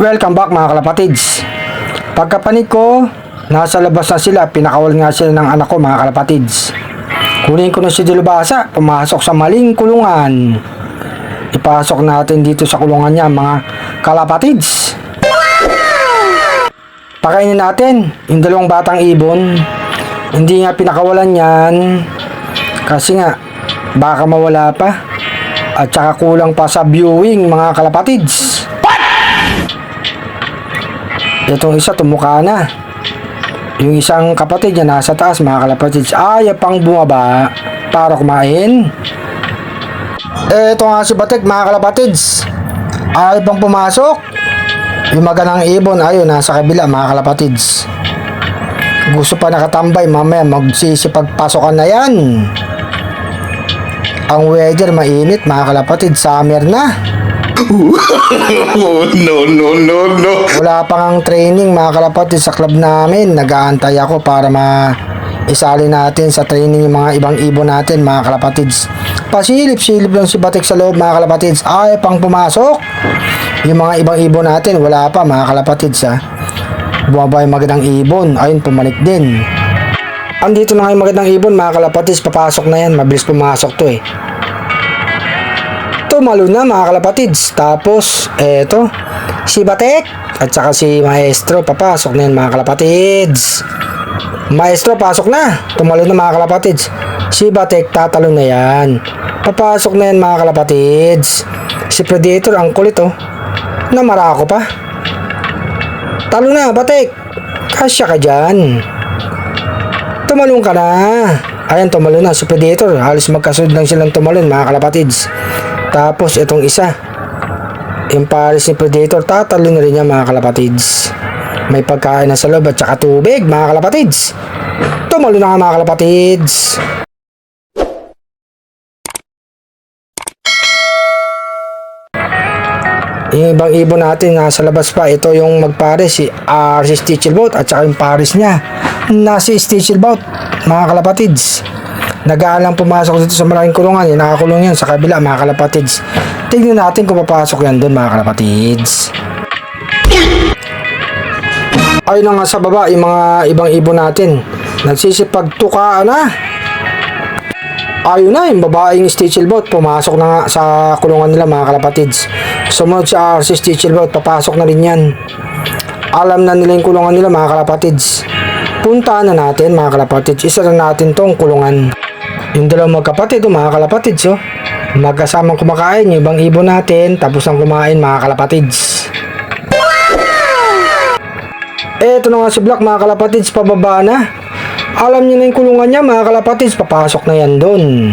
Welcome back mga kalapatids. Pagkapanik ko, nasa labas na sila. Pinakawal nga sila ng anak ko mga kalapatids. Kunin ko na si Dilubasa, pumasok sa maling kulungan. Ipasok natin dito sa kulungan niya mga kalapatids. Pakainin natin yung dalawang batang ibon. Hindi nga pinakawalan yan kasi nga baka mawala pa at saka kulang pa sa viewing mga kalapatids. Itong isa tumuka na. Yung isang kapatid niya nasa taas mga kalapatids, ayaw pang bumaba para kumain. Ito nga si Batik mga kalapatids, ayaw pang pumasok. Yung magandang ibon ayun nasa kabila mga kalapatids. Gusto pa nakatambay, mamaya magsisipagpasokan na yan. Ang weather mainit mga kalapatids, summer na. No. Wala pa ngang training mga kalapatids sa club namin. Nag-aantay ako para isali natin sa training yung mga ibang ibon natin mga kalapatids. Pasilip-silip lang si Batik sa loob mga kalapatids, ay pang pumasok. Yung mga ibang ibon natin wala pa mga kalapatids ha. Bumaba yung magandang ibon, ayun pumalik din. Andito na nga yung magandang ibon mga kalapatids, papasok na yan, mabilis pumasok to eh. Tumalo na mga kalapatids. Tapos eto si Batik at saka si Maestro, papasok na yan mga kalapatids. Maestro pasok na, tumalo na mga kalapatids. Si Batik tatalo na yan, papasok na yan mga kalapatids. Si Predator ang kulit oh, namarako pa. Talo na Batik, kasya ka dyan, tumalong ka na. Ayan tumalo na si Predator, halos magkasunod lang silang tumalon mga kalapatids. Tapos itong isa, yung pares ni Predator, tatalo na rin niya mga kalapatids. May pagkain na sa loob at saka tubig mga kalapatids. Tumalo na nga mga kalapatids. Yung ibang ibon natin nasa labas pa. Ito yung magpares, si Stichelbout at saka yung pares niya nasi Stichelbout mga kalapatids. Nag-aalang pumasok dito sa malaking kulungan. Yung nakakulong yan sa kabila mga kalapatids. Tignan natin kung papasok yan doon mga kalapatids. Ayun na nga sa baba yung mga ibang ibon natin, nagsisipagtukaan na. Ayun na yung babaeng Stichelbout, pumasok na nga sa kulungan nila mga kalapatids. Sumunod si Stichelbout, papasok na rin yan. Alam na nila yung kulungan nila mga kalapatids. Puntaan na natin mga kalapatids, isa na natin tong kulungan. Yung dalawang magkapatid mga kalapatids oh, magkasamang kumakain yung ibang ibon natin, tapos ang kumain mga kalapatids. Eto na nga si Black mga kalapatids, pababa na. Alam niyo na yung kulungan niya mga kalapatids, papasok na yan dun.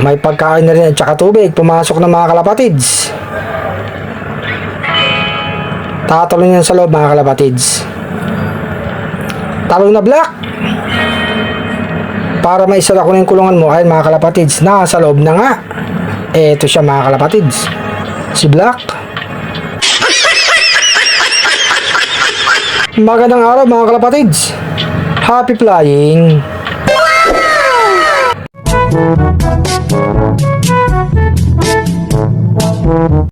May pagkain na rin at saka tubig, pumasok na mga kalapatids. Tatalo niyan sa loob mga kalapatids. Talo na Black. Para maisara ko na yung kulungan mo, ayun mga kalapatids, nasa loob na nga. Eto siya mga kalapatids, si Black. Magandang araw mga kalapatids, happy flying. Wow!